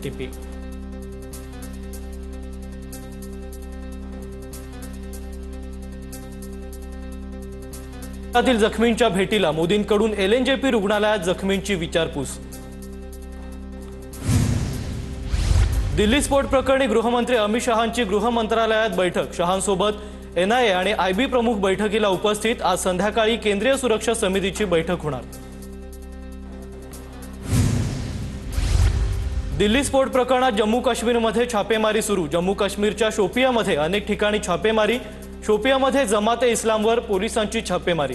टिपी। जखमींच्या भेटीला मोदींकडून एलएनजेपी रुग्णालयात जखमींची विचारपूस। दिल्ली स्फोट प्रकरणी गृहमंत्री अमित शहांची गृह मंत्रालयात बैठक। शहांसोबत एनआयए आणि आयबी प्रमुख बैठकीला उपस्थित। आज संध्याकाळी केंद्रीय सुरक्षा समितीची बैठक होणार। दिल्ली स्फोट प्रकरणात जम्मू काश्मीरमध्ये छापेमारी सुरू। जम्मू काश्मीरच्या शोपियामध्ये अनेक ठिकाणी छापेमारी। शोपियामध्ये जमाते इस्लामवर पोलिसांची छापेमारी।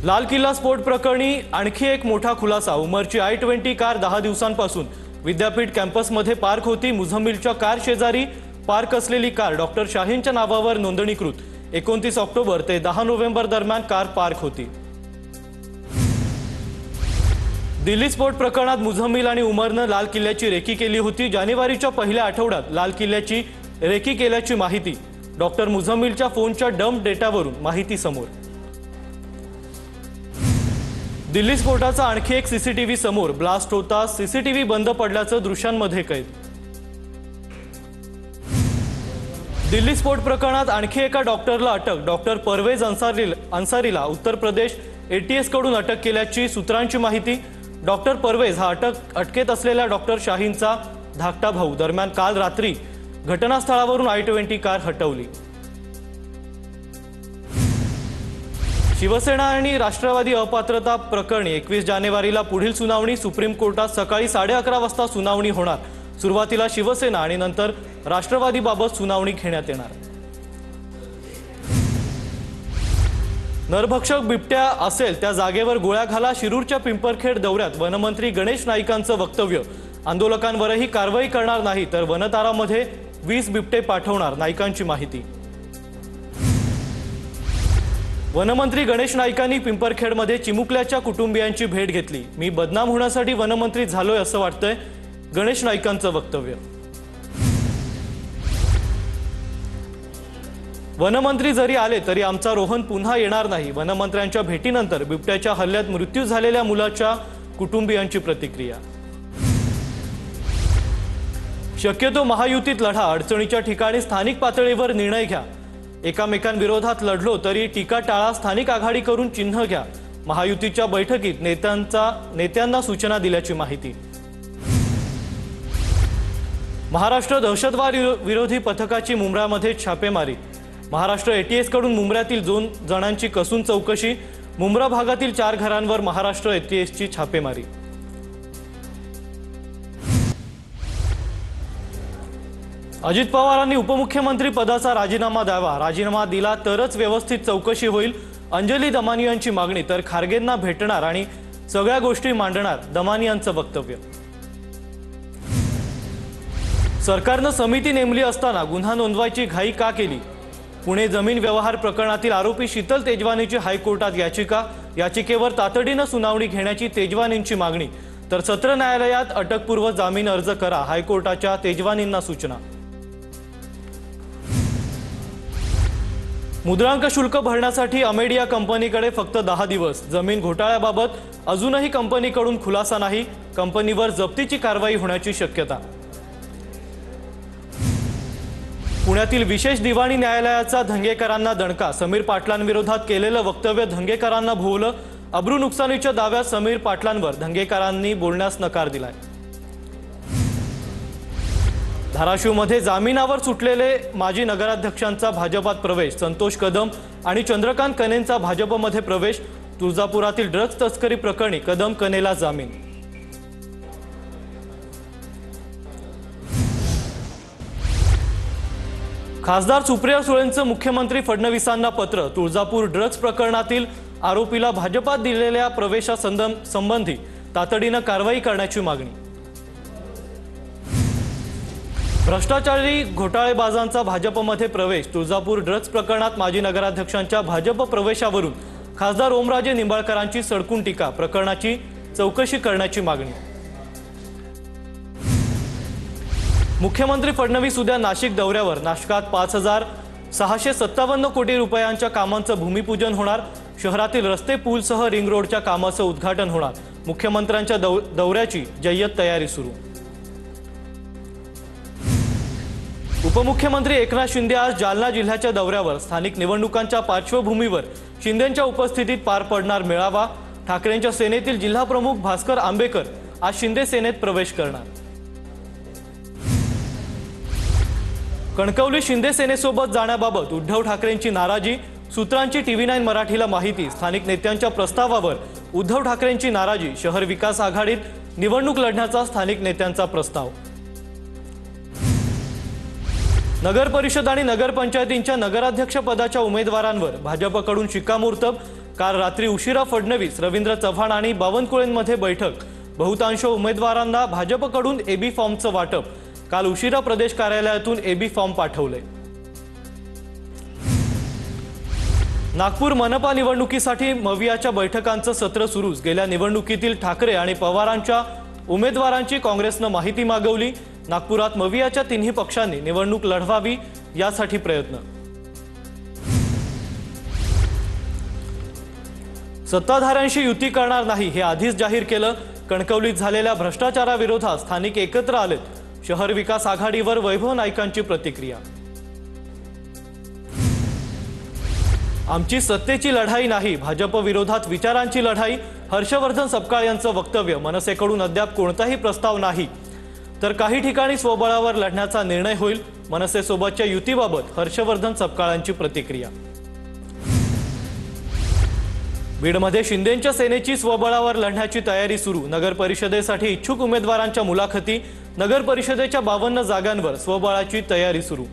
लाल किल्ला स्फोट प्रकरणी आणखी एक मोठा खुलासा। उमरची I-20 कार 10 दिवसांपासून विद्यापीठ कॅम्पसमध्ये पार्क होती। मुझम्मिलच्या कार शेजारी पार्क असलेली कार डॉक्टर शाहीनच्या नावावर नोंदणीकृत। 29 ऑक्टोबर ते 10 नोव्हेंबर दरम्यान कार पार्क होती। दिल्ली स्फोट प्रकरणात मुझम्मिल आणि उमरनं लाल किल्ल्याची रेकी केली होती। जानेवारीच्या पहिल्या आठवड्यात लाल किल्ल्याची रेकी केल्याची माहिती। डॉक्टर मुझम्मिलच्या फोनच्या डंप डेटावरून माहिती समोर। दिल्ली स्फोटाचा आणखी एक सीसीटीव्ही समोर। ब्लास्ट होता सीसीटीव्ही बंद पडल्याचं दृश्यांमध्ये कैद। दिल्ली स्फोट प्रकरणात आणखी एका डॉक्टरला अटक। डॉक्टर परवेज अन्सारीला उत्तर प्रदेश ATS कडून अटक केल्याची सूत्रांची माहिती। डॉक्टर परवेज हा अटकेत असलेल्या डॉक्टर शाहीनचा धाकटा भाऊ। दरम्यान काल रात्री घटनास्थळावरून I-20 कार हटवली। शिवसेना आणि राष्ट्रवादी अपात्रता प्रकरणी 21 जानेवारीला पुढील सुनावणी। सुप्रीम कोर्टात सकाळी 11:30 वाजता सुनावणी होणार। सुरुवातीला शिवसेना आणि नंतर राष्ट्रवादीबाबत सुनावणी घेण्यात येणार। नरभक्षक बिबट्या असेल त्या जागेवर गोळ्या घाला। शिरूरच्या पिंपरखेड दौऱ्यात वनमंत्री गणेश नाईकांचं वक्तव्य। आंदोलकांवरही कारवाई करणार नाही तर वनतारामध्ये 20 बिबटे पाठवणार। नाईकांची माहिती। वनमंत्री गणेश नाईकांनी पिंपरखेडमध्ये चिमुकल्याच्या कुटुंबियांची भेट घेतली। मी बदनाम होण्यासाठी वनमंत्री झालोय असं वाटतंय। गणेश नाईकांचं वक्तव्य। वनमंत्री जरी आले तरी आमचा रोहन पुन्हा येणार नाही। वनमंत्र्यांच्या भेटीनंतर बिबट्याच्या हल्ल्यात मृत्यू झालेल्या मुलाच्या कुटुंबियांची प्रतिक्रिया। शक्यतो महायुतीत लढा। अडचणीच्या ठिकाणी स्थानिक पातळीवर निर्णय घ्या। एकामेकांविरोधात लढलो तरी टीका टाळा। स्थानिक आघाडी करून चिन्ह घ्या। महायुतीच्या बैठकीत नेत्यांना सूचना दिल्याची माहिती। महाराष्ट्र दहशतवाद विरोधी पथकाची मुंब्रामध्ये छापेमारी। महाराष्ट्र ATS कडून मुंब्र्यातील 2 जणांची कसून चौकशी। मुंब्रा भागातील 4 घरांवर महाराष्ट्र ATSची छापेमारी। अजित पवारांनी उपमुख्यमंत्री पदाचा राजीनामा द्यावा। राजीनामा दिला तरच व्यवस्थित चौकशी होईल। अंजली दमानियांची मागणी। तर खारगेंना भेटणार आणि सगळ्या गोष्टी मांडणार। दमानियांचं वक्तव्य। सरकारनं समिती नेमली असताना गुन्हा नोंदवायची घाई का केली? पुणे जमीन व्यवहार प्रकरणातील आरोपी शीतल तेजवानीची हायकोर्टात याचिका। याचिकेवर तातडीनं सुनावणी घेण्याची तेजवानींची मागणी। तर सत्र न्यायालयात अटकपूर्व जामीन अर्ज करा। हायकोर्टाच्या तेजवानींना सूचना। मुद्रांक शुल्क भरण्यासाठी अमेडिया कंपनीकडे फक्त 10 दिवस। जमीन घोटाळ्याबाबत अजूनही कंपनीकडून खुलासा नाही। कंपनीवर जप्तीची कारवाई होण्याची शक्यता। पुण्यातील विशेष दिवाणी न्यायालयाचा धंगेकरांना दणका। समीर पाटलांविरोधात केलेलं वक्तव्य धंगेकरांना भोवलं। अब्रू नुकसानीच्या दाव्यात समीर पाटलांवर धंगेकरांनी बोलण्यास नकार दिलाय। धाराशिवमध्ये जामिनावर सुटलेले माजी नगराध्यक्षांचा भाजपात प्रवेश। संतोष कदम आणि चंद्रकांत कनेंचा भाजपमध्ये प्रवेश। तुळजापुरातील ड्रग्ज तस्करी प्रकरणी कदम कनेला जामीन। खासदार सुप्रिया सुळेंचं मुख्यमंत्री फडणवीसांना पत्र। तुळजापूर ड्रग्ज प्रकरणातील आरोपीला भाजपात दिलेल्या प्रवेशासंबंधी तातडीनं कारवाई करण्याची मागणी। भ्रष्टाचारी घोटाळेबाजांचा भाजपमध्ये प्रवेश। तुळजापूर ड्रग्ज प्रकरणात माजी नगराध्यक्षांच्या भाजप प्रवेशावरून खासदार ओमराजे निंबाळकरांची सडकून टीका। प्रकरणाची चौकशी करण्याची मागणी। मुख्यमंत्री फडणवीस उद्या नाशिक दौऱ्यावर। नाशिकात 5,657 कोटी रुपयांच्या कामांचं भूमिपूजन होणार। शहरातील रस्ते पूलसह रिंग रोडच्या कामाचं उद्घाटन होणार। मुख्यमंत्र्यांच्या दौऱ्याची जय्यत तयारी सुरू। उपमुख्यमंत्री एकनाथ शिंदे आज जालना जिल्ह्याच्या दौऱ्यावर। स्थानिक निवडणुकांच्या पार्श्वभूमीवर शिंदेंच्या उपस्थितीत पार पडणार मेळावा। ठाकरेंच्या सेनेतील जिल्हाप्रमुख भास्कर आंबेकर आज शिंदे सेनेत प्रवेश करणार। कणकवली शिंदे सेनेसोबत जाण्याबाबत उद्धव ठाकरेंची नाराजी। सूत्रांची TV9 मराठीला माहिती। स्थानिक नेत्यांच्या प्रस्तावावर उद्धव ठाकरेंची नाराजी। शहर विकास आघाडीत निवडणूक लढण्याचा स्थानिक नेत्यांचा प्रस्ताव। नगर परिषद आणि नगरपंचायतींच्या नगराध्यक्ष पदाच्या उमेदवारांवर भाजपकडून शिक्कामोर्तब। काल रात्री उशिरा फडणवीस, रवींद्र चव्हाण आणि बावनकुळेंमध्ये बैठक। बहुतांश उमेदवारांना भाजपकडून AB फॉर्मचं वाटप। काल उशिरा प्रदेश कार्यालयातून AB फॉर्म पाठवले। नागपूर मनपा निवडणुकीसाठी मवियाच्या बैठकांचं सत्र सुरूच। गेल्या निवडणुकीतील ठाकरे आणि पवारांच्या उमेदवारांची काँग्रेसनं माहिती मागवली। नागपुरात मवियाच्या तिन्ही पक्षांनी निवडणूक लढवावी यासाठी प्रयत्न। सत्ताधाऱ्यांशी युती करणार नाही हे आधीच जाहीर केलं। कणकवलीत झालेल्या भ्रष्टाचाराविरोधात स्थानिक एकत्र आलेत। शहर विकास आघाडीवर वैभव नाईकांची प्रतिक्रिया। आमची सत्तेची लढाई नाही, भाजप विरोधात विचारांची लढाई। हर्षवर्धन सपकाळ यांचं वक्तव्य। मनसेकडून अद्याप कोणताही प्रस्ताव नाही, तर काही ठिकाणी स्वबळावर लढण्याचा निर्णय होईल। मनसेसोबतच्या युतीबाबत हर्षवर्धन सपकाळांची प्रतिक्रिया। बीडमध्ये शिंदेंच्या सेनेची स्वबळावर लढण्याची तयारी सुरू। नगर परिषदेसाठी इच्छुक उमेदवारांच्या मुलाखती। नगर परिषदेच्या 52 जागांवर स्वबळाची तयारी सुरू।